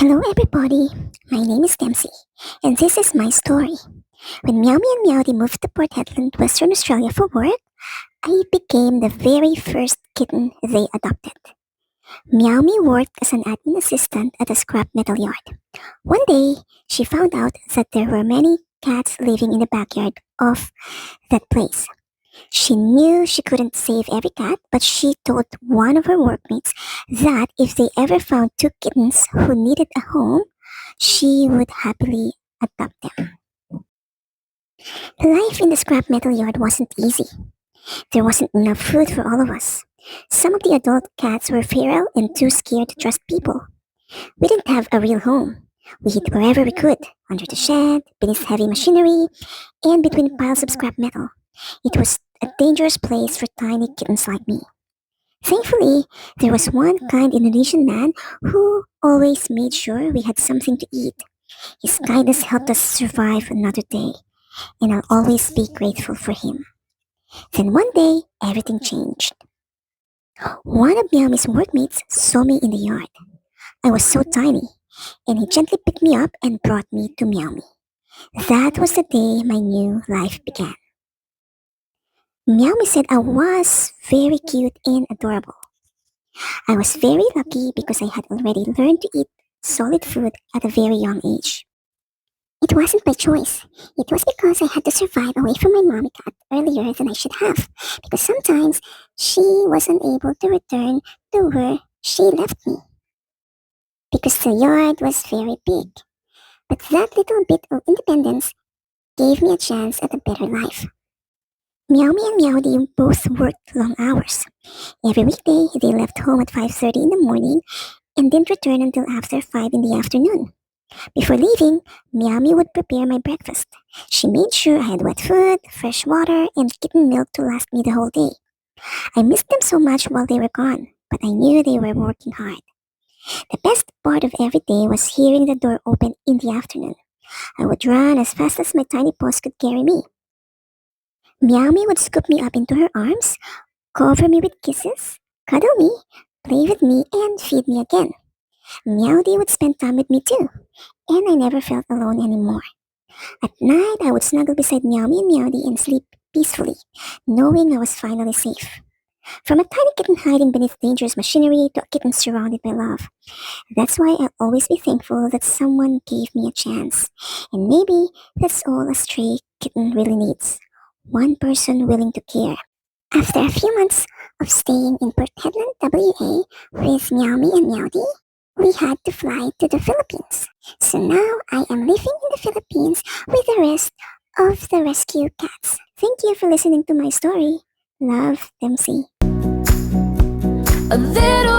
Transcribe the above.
Hello everybody, my name is Dempsey, and this is my story. When Meowmy and Meowdy moved to Port Hedland, Western Australia for work, I became the very first kitten they adopted. Meowmy worked as an admin assistant at a scrap metal yard. One day, she found out that there were many cats living in the backyard of that place. She knew she couldn't save every cat, but she told one of her workmates that if they ever found two kittens who needed a home, she would happily adopt them. Life in the scrap metal yard wasn't easy. There wasn't enough food for all of us. Some of the adult cats were feral and too scared to trust people. We didn't have a real home. We hid wherever we could, under the shed, beneath heavy machinery, and between piles of scrap metal. It was a dangerous place for tiny kittens like me. Thankfully, there was one kind Indonesian man who always made sure we had something to eat. His kindness helped us survive another day, and I'll always be grateful for him. Then one day, everything changed. One of Miami's workmates saw me in the yard. I was so tiny, and he gently picked me up and brought me to Miami. That was the day my new life began. Meowmy said I was very cute and adorable. I was very lucky because I had already learned to eat solid food at a very young age. It wasn't by choice. It was because I had to survive away from my mommy cat earlier than I should have, because sometimes she was unable to return to where she left me. Because the yard was very big. But that little bit of independence gave me a chance at a better life. Meowmy and Meowdy both worked long hours. Every weekday, they left home at 5:30 in the morning and didn't return until after 5 in the afternoon. Before leaving, Meowmy would prepare my breakfast. She made sure I had wet food, fresh water, and kitten milk to last me the whole day. I missed them so much while they were gone, but I knew they were working hard. The best part of every day was hearing the door open in the afternoon. I would run as fast as my tiny paws could carry me. Meowmy would scoop me up into her arms, cover me with kisses, cuddle me, play with me, and feed me again. Meowdy would spend time with me too, and I never felt alone anymore. At night, I would snuggle beside Meowmy and Meowdy and sleep peacefully, knowing I was finally safe. From a tiny kitten hiding beneath dangerous machinery to a kitten surrounded by love. That's why I'll always be thankful that someone gave me a chance. And maybe that's all a stray kitten really needs. One person willing to care. After a few months of staying in Port Hedland, WA, with Meowmy and Meowdy, we had to fly to the Philippines. So now I am living in the Philippines with the rest of the rescue cats. Thank you for listening to my story. Love, Dempsey. A little